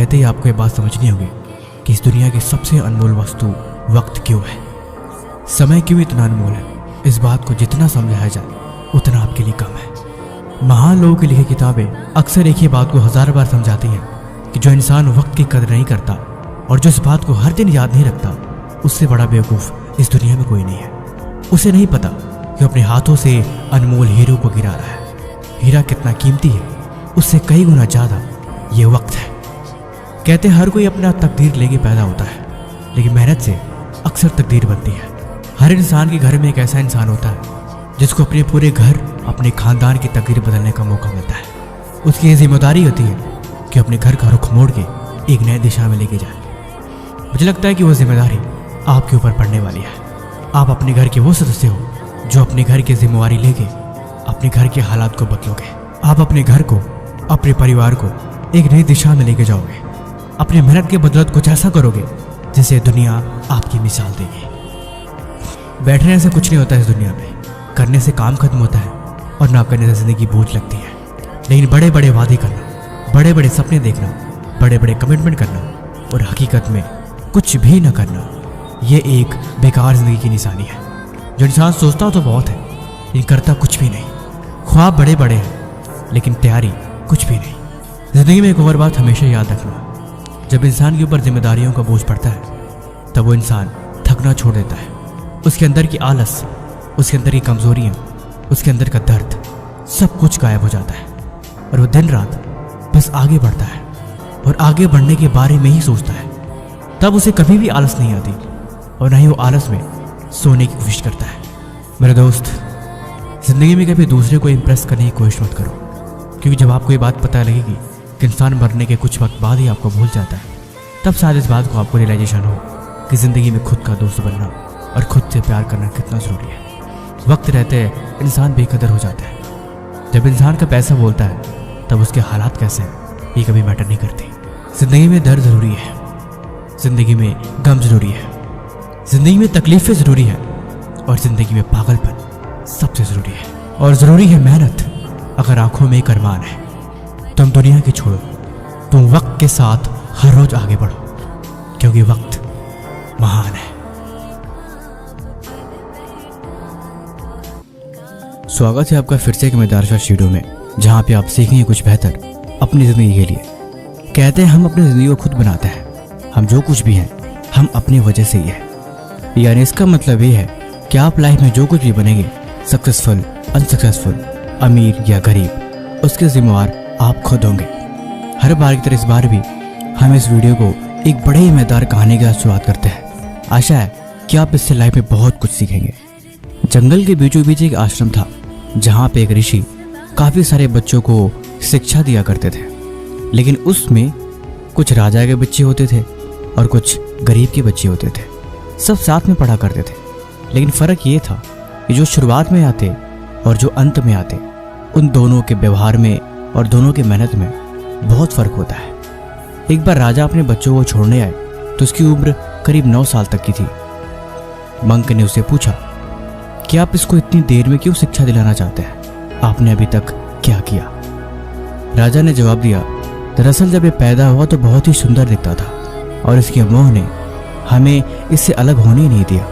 रहते ही आपको ये बात समझनी होगी कि इस दुनिया की सबसे अनमोल वस्तु वक्त क्यों है, समय क्यों इतना अनमोल है। इस बात को जितना समझाया जाए उतना आपके लिए कम है। महान लोगों की लिखी किताबें अक्सर एक ही बात को 1000 बार समझाती हैं कि जो इंसान वक्त की कदर नहीं करता और जो इस बात को हर दिन याद नहीं रखता, उससे बड़ा बेवकूफ़ इस दुनिया में कोई नहीं है। उसे नहीं पता कि अपने हाथों से अनमोल हीरो को गिरा रहा है। हीरा कितना कीमती है, उससे कई गुना ज़्यादा ये वक्त है। कहते हर कोई अपना तकदीर लेके पैदा होता है, लेकिन मेहनत से अक्सर तकदीर बनती है। हर इंसान के घर में एक ऐसा इंसान होता है जिसको अपने पूरे घर, अपने खानदान की तकदीर बदलने का मौका मिलता है। उसकी ये जिम्मेदारी होती है कि अपने घर का रुख मोड़ के एक नई दिशा में लेके जाए। मुझे लगता है कि वो जिम्मेदारी आपके ऊपर पड़ने वाली है। आप अपने घर के वो सदस्य हो जो अपने घर की जिम्मेवारी लेके अपने घर के हालात को बदलोगे। आप अपने घर को, अपने परिवार को एक नई दिशा में लेके जाओगे। अपनी मेहनत के बदौलत कुछ ऐसा करोगे जिसे दुनिया आपकी मिसाल देगी। बैठने से कुछ नहीं होता इस दुनिया में, करने से काम खत्म होता है और ना करने से जिंदगी बोझ लगती है। लेकिन बड़े बड़े वादे करना, बड़े बड़े सपने देखना, बड़े बड़े कमिटमेंट करना और हकीकत में कुछ भी न करना, ये एक बेकार जिंदगी की निशानी है। जो इंसान सोचता तो बहुत है लेकिन करता कुछ भी नहीं। ख्वाब बड़े बड़े हैं लेकिन तैयारी कुछ भी नहीं। जिंदगी में एक और बात हमेशा याद रखना, जब इंसान के ऊपर जिम्मेदारियों का बोझ पड़ता है तब वो इंसान थकना छोड़ देता है। उसके अंदर की आलस, उसके अंदर की कमजोरियाँ, उसके अंदर का दर्द, सब कुछ गायब हो जाता है और वो दिन रात बस आगे बढ़ता है और आगे बढ़ने के बारे में ही सोचता है। तब उसे कभी भी आलस नहीं आती और ना ही वो आलस में सोने की कोशिश करता है। मेरे दोस्त, जिंदगी में कभी दूसरे को इम्प्रेस करने की कोशिश मत करो, क्योंकि जब आपको ये बात पता लगेगी कि इंसान मरने के कुछ वक्त बाद ही आपको भूल जाता है, तब शायद इस बात को आपको रियलाइजेशन हो कि ज़िंदगी में खुद का दोस्त बनना और खुद से प्यार करना कितना ज़रूरी है। वक्त रहते इंसान बेकदर हो जाता है। जब इंसान का पैसा बोलता है तब उसके हालात कैसे हैं ये कभी मैटर नहीं करती। ज़िंदगी में दर्द ज़रूरी है, ज़िंदगी में गम ज़रूरी है, ज़िंदगी में तकलीफ़ें ज़रूरी है और ज़िंदगी में पागलपन सबसे ज़रूरी है। और ज़रूरी है मेहनत। अगर आंखों में एक अरमान है, तुम दुनिया की छोड़ो, तुम वक्त के साथ हर रोज आगे बढ़ो, क्योंकि वक्त महान है। स्वागत है आपका फिर से एक मजेदार वीडियो में, जहाँ पे आप सीखेंगे कुछ बेहतर अपनी ज़िंदगी के लिए। कहते हैं हम अपनी ज़िंदगी को खुद बनाते हैं। हम जो कुछ भी हैं हम अपनी वजह से ही है। यानी इसका मतलब ये है कि आप लाइफ में जो कुछ भी बनेंगे, सक्सेसफुल, अनसक्सेसफुल, अमीर या गरीब, उसके जिम्मेवार आप खुद होंगे। हर बार की तरह इस बार भी हम इस वीडियो को एक बड़े ही मजेदार कहानी के साथ शुरुआत करते हैं। आशा है कि आप इससे लाइफ में बहुत कुछ सीखेंगे। जंगल के बीचों बीच एक आश्रम था, जहाँ पे एक ऋषि काफ़ी सारे बच्चों को शिक्षा दिया करते थे। लेकिन उसमें कुछ राजा के बच्चे होते थे और कुछ गरीब के बच्चे होते थे। सब साथ में पढ़ा करते थे, लेकिन फ़र्क ये था कि जो शुरुआत में आते और जो अंत में आते, उन दोनों के व्यवहार में और दोनों की मेहनत में बहुत फ़र्क होता है। एक बार राजा अपने बच्चों को छोड़ने आए तो उसकी उम्र करीब 9 साल तक की थी। मंक ने उससे पूछा कि आप इसको इतनी देर में क्यों शिक्षा दिलाना चाहते हैं? आपने अभी तक क्या किया? राजा ने जवाब दिया, दरअसल जब ये पैदा हुआ तो बहुत ही सुंदर दिखता था और इसके मोह ने हमें इससे अलग होने ही नहीं दिया,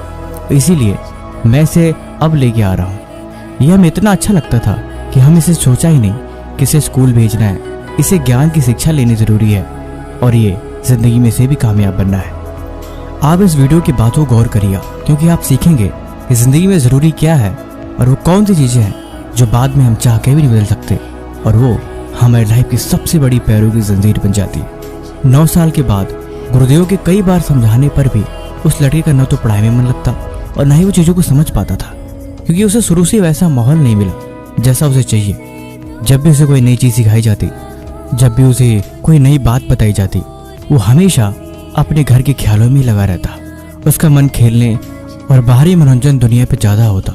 इसीलिए मैं इसे अब लेके आ रहा हूँ। यह हमें इतना अच्छा लगता था कि हम इसे सोचा ही नहीं कि इसे स्कूल भेजना है, इसे ज्ञान की शिक्षा लेनी ज़रूरी है और ये ज़िंदगी में से भी कामयाब बनना है। आप इस वीडियो की बातों को गौर करिए, क्योंकि आप सीखेंगे कि ज़िंदगी में ज़रूरी क्या है और वो कौन सी चीज़ें हैं जो बाद में हम चाह के भी नहीं बदल सकते और वो हमारी लाइफ की सबसे बड़ी पैरों की जंजीर बन जाती है। 9 साल के बाद गुरुदेव के कई बार समझाने पर भी उस लड़के का न तो पढ़ाई में मन लगता और न ही वो चीज़ों को समझ पाता था, क्योंकि उसे शुरू से वैसा माहौल नहीं मिला जैसा उसे चाहिए। जब भी उसे कोई नई चीज़ सिखाई जाती, जब भी उसे कोई नई बात बताई जाती, वो हमेशा अपने घर के ख्यालों में लगा रहता। उसका मन खेलने और बाहरी मनोरंजन दुनिया पे ज़्यादा होता।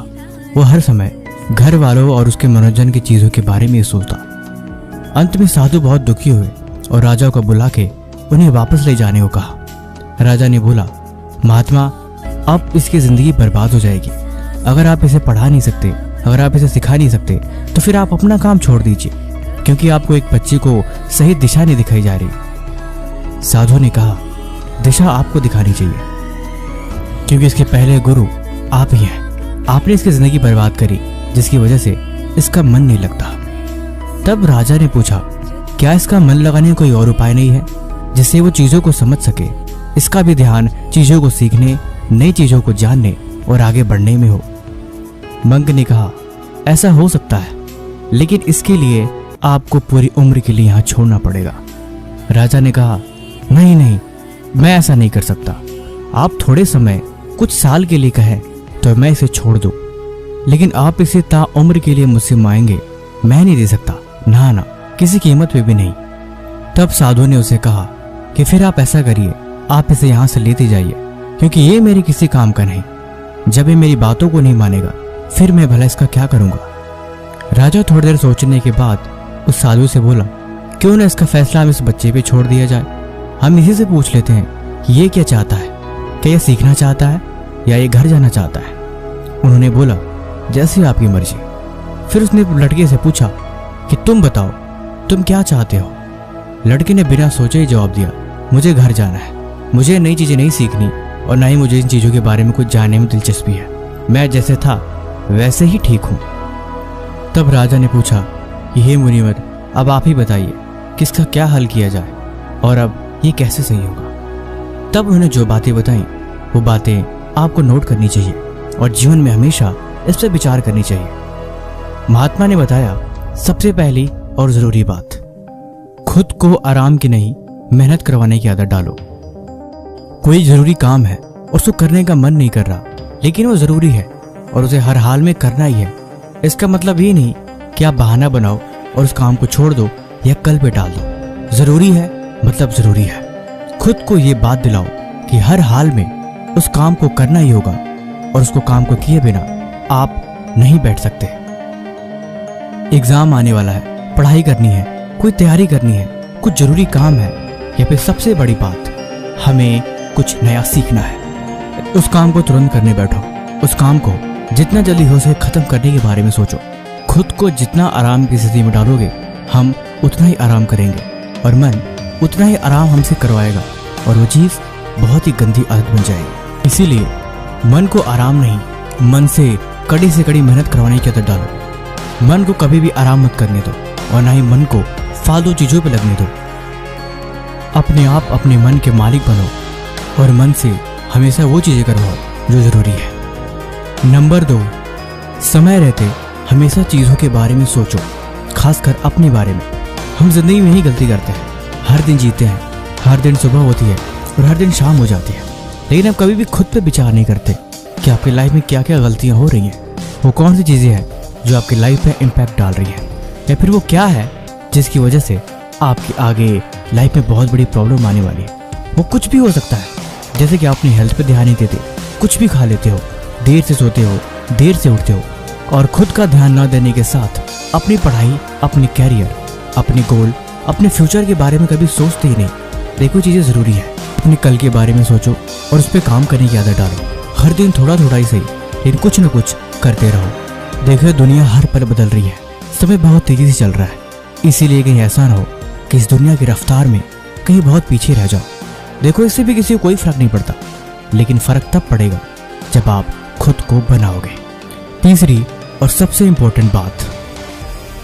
वो हर समय घर वालों और उसके मनोरंजन की चीज़ों के बारे में ही सोचता। अंत में साधु बहुत दुखी हुए और राजा को बुला के उन्हें वापस ले जाने को कहा। राजा ने बोला, महात्मा, अब इसकी ज़िंदगी बर्बाद हो जाएगी। अगर आप इसे पढ़ा नहीं सकते, अगर आप इसे सिखा नहीं सकते, तो फिर आप अपना काम छोड़ दीजिए, क्योंकि आपको एक बच्चे को सही दिशा नहीं दिखाई जा रही। साधु ने कहा, दिशा आपको दिखानी चाहिए, क्योंकि इसके पहले गुरु आप ही हैं। आपने इसकी जिंदगी बर्बाद करी, जिसकी वजह से इसका मन नहीं लगता। तब राजा ने पूछा, क्या इसका मन लगाने का कोई और उपाय नहीं है जिससे वो चीजों को समझ सके? इसका भी ध्यान चीजों को सीखने, नई चीजों को जानने और आगे बढ़ने में हो। मंक ने कहा, ऐसा हो सकता है, लेकिन इसके लिए आपको पूरी उम्र के लिए यहाँ छोड़ना पड़ेगा। राजा ने कहा, नहीं नहीं, मैं ऐसा नहीं कर सकता। आप थोड़े समय, कुछ साल के लिए कहें तो मैं इसे छोड़ दूं, लेकिन आप इसे ताउम्र के लिए मुझसे मांगेंगे, मैं नहीं दे सकता। ना ना, किसी कीमत पे भी नहीं। तब साधु ने उसे कहा कि फिर आप ऐसा करिए, आप इसे यहाँ से लेते जाइए, क्योंकि ये मेरे किसी काम का नहीं। जब ये मेरी बातों को नहीं मानेगा, फिर मैं भला इसका क्या करूंगा? राजा थोड़ी देर सोचने के बाद उस साधु से बोला, क्यों ना इसका फैसला हम इस बच्चे पे छोड़ दिया जाए। हम इसी से पूछ लेते हैं कि ये क्या चाहता है, क्या ये सीखना चाहता है या ये घर जाना चाहता है। उन्होंने बोला, जैसी आपकी मर्जी। फिर उसने लड़के से पूछा कि तुम बताओ, तुम क्या चाहते हो? लड़के ने बिना सोचे ही जवाब दिया, मुझे घर जाना है, मुझे नई चीजें नहीं सीखनी और ना ही मुझे इन चीजों के बारे में कुछ जानने में दिलचस्पी है। मैं जैसे था वैसे ही ठीक हूं। तब राजा ने पूछा, हे मुनिवर, अब आप ही बताइए कि इसका क्या हल किया जाए और अब ये कैसे सही होगा। तब उन्होंने जो बातें बताई, वो बातें आपको नोट करनी चाहिए और जीवन में हमेशा इस पर विचार करनी चाहिए। महात्मा ने बताया, सबसे पहली और जरूरी बात, खुद को आराम की नहीं, मेहनत करवाने की आदत डालो। कोई जरूरी काम है, उसको करने का मन नहीं कर रहा, लेकिन वो जरूरी है और उसे हर हाल में करना ही है। इसका मतलब ये नहीं कि आप बहाना बनाओ और उस काम को छोड़ दो या कल पे डाल दो। जरूरी है मतलब जरूरी है। खुद को ये बात दिलाओ कि हर हाल में उस काम को करना ही होगा और उसको काम को किए बिना आप नहीं बैठ सकते। एग्जाम आने वाला है, पढ़ाई करनी है, कोई तैयारी करनी है, कुछ जरूरी काम है, या फिर सबसे बड़ी बात, हमें कुछ नया सीखना है। उस काम को तुरंत करने बैठो। उस काम को जितना जल्दी हो सके खत्म करने के बारे में सोचो। खुद को जितना आराम की स्थिति में डालोगे, हम उतना ही आराम करेंगे और मन उतना ही आराम हमसे करवाएगा और वो चीज बहुत ही गंदी आदत बन जाएगी। इसीलिए मन को आराम नहीं, मन से कड़ी मेहनत करवाने की आदत डालो। मन को कभी भी आराम मत करने दो और ना ही मन को फालतू चीजों पे लगने दो। अपने आप अपने मन के मालिक बनो और मन से हमेशा वो चीजें करवाओ जो जरूरी है। नंबर 2, समय रहते हमेशा चीजों के बारे में सोचो, खासकर अपने बारे में। हम जिंदगी में ही गलती करते हैं, हर दिन जीते हैं, हर दिन सुबह होती है और हर दिन शाम हो जाती है, लेकिन हम कभी भी खुद पे विचार नहीं करते कि आपकी लाइफ में क्या क्या गलतियां हो रही हैं। वो कौन सी चीजें हैं जो आपकी लाइफ पे इम्पैक्ट डाल रही है, या फिर वो क्या है जिसकी वजह से आपकी आगे लाइफ में बहुत बड़ी प्रॉब्लम आने वाली है। वो कुछ भी हो सकता है, जैसे कि आप अपनी हेल्थ पे ध्यान नहीं देते, कुछ भी खा लेते हो, देर से सोते हो, देर से उठते हो और खुद का ध्यान न देने के साथ अपनी पढ़ाई, अपनी कैरियर, अपने गोल, अपने फ्यूचर के बारे में कभी सोचते ही नहीं। देखो, चीजें जरूरी है, अपने कल के बारे में सोचो और उस पर काम करने की आदत डालो। हर दिन थोड़ा थोड़ा ही सही, लेकिन कुछ न कुछ करते रहो। देखो, दुनिया हर पल बदल रही है, समय बहुत तेजी से चल रहा है, इसीलिए कहीं ऐसा ना हो कि इस दुनिया की रफ्तार में कहीं बहुत पीछे रह जाओ। देखो, इससे भी किसी को कोई फर्क नहीं पड़ता, लेकिन फर्क तब पड़ेगा जब आप खुद को बनाओगे। तीसरी और सबसे इंपॉर्टेंट बात,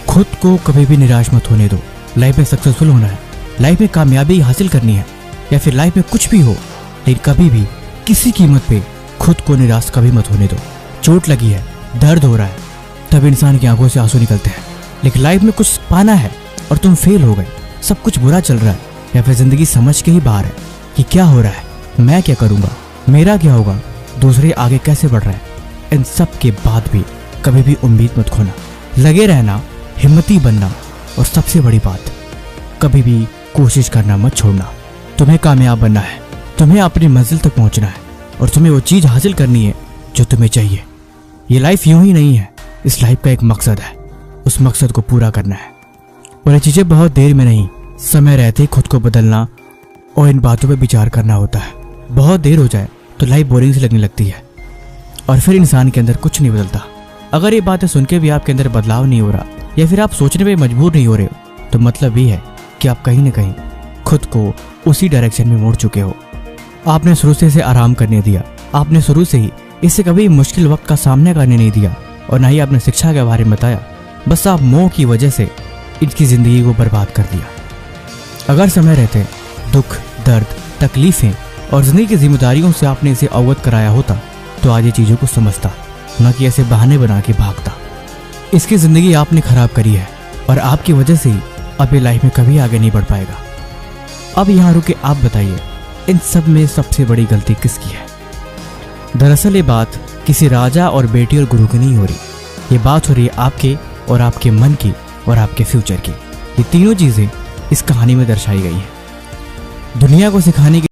खुद को कभी भी निराश मत होने दो। लाइफ में सक्सेसफुल होना है, लाइफ में कामयाबी हासिल करनी है, या फिर लाइफ में कुछ भी हो, लेकिन कभी भी किसी कीमत पे खुद को निराश कभी मत होने दो। चोट लगी है, दर्द हो रहा है, तब इंसान की आंखों से आंसू निकलते हैं, लेकिन लाइफ में कुछ पाना है और तुम फेल हो गए, सब कुछ बुरा चल रहा है, या फिर जिंदगी समझ के ही बाहर है कि क्या हो रहा है, मैं क्या करूंगा, मेरा क्या होगा, दूसरे आगे कैसे बढ़ रहा है। इन सब के बाद भी कभी भी उम्मीद मत खोना, लगे रहना, हिम्मती बनना और सबसे बड़ी बात, कभी भी कोशिश करना मत छोड़ना। तुम्हें कामयाब बनना है, तुम्हें अपनी मंजिल तक पहुंचना है और तुम्हें वो चीज हासिल करनी है जो तुम्हें चाहिए। ये लाइफ यूं ही नहीं है, इस लाइफ का एक मकसद है, उस मकसद को पूरा करना है और ये चीजें बहुत देर में नहीं, समय रहते ही खुद को बदलना और इन बातों पर विचार करना होता है। बहुत देर हो जाए तो लाइफ बोरिंग से लगने लगती है और फिर इंसान के अंदर कुछ नहीं बदलता। अगर ये बातें सुन के भी आपके अंदर बदलाव नहीं हो रहा या फिर आप सोचने पे मजबूर नहीं हो रहे हो, तो मतलब ये है कि आप कहीं ना कहीं खुद को उसी डायरेक्शन में मोड़ चुके हो। आपने शुरू से इसे आराम करने दिया, आपने शुरू से ही इसे कभी मुश्किल वक्त का सामना करने नहीं दिया और ना ही आपने शिक्षा के बारे में बताया। बस आप मोह की वजह से इनकी जिंदगी को बर्बाद कर दिया। अगर समय रहते दुख, दर्द, तकलीफें और जिंदगी की जिम्मेदारियों से आपने इसे अवगत कराया होता तो आज ये चीजों को समझता, न कि ऐसे बहाने बना के भागता। इसकी जिंदगी आपने खराब करी है और आपकी वजह से ही अब ये लाइफ में कभी आगे नहीं बढ़ पाएगा। अब यहाँ रुके आप बताइए, इन सब में सबसे बड़ी गलती किसकी है? दरअसल ये बात किसी राजा और बेटी और गुरु की नहीं हो रही, ये बात हो रही है आपके और आपके मन की और आपके फ्यूचर की। ये तीनों चीजें इस कहानी में दर्शाई गई हैं। दुनिया को सिखाने की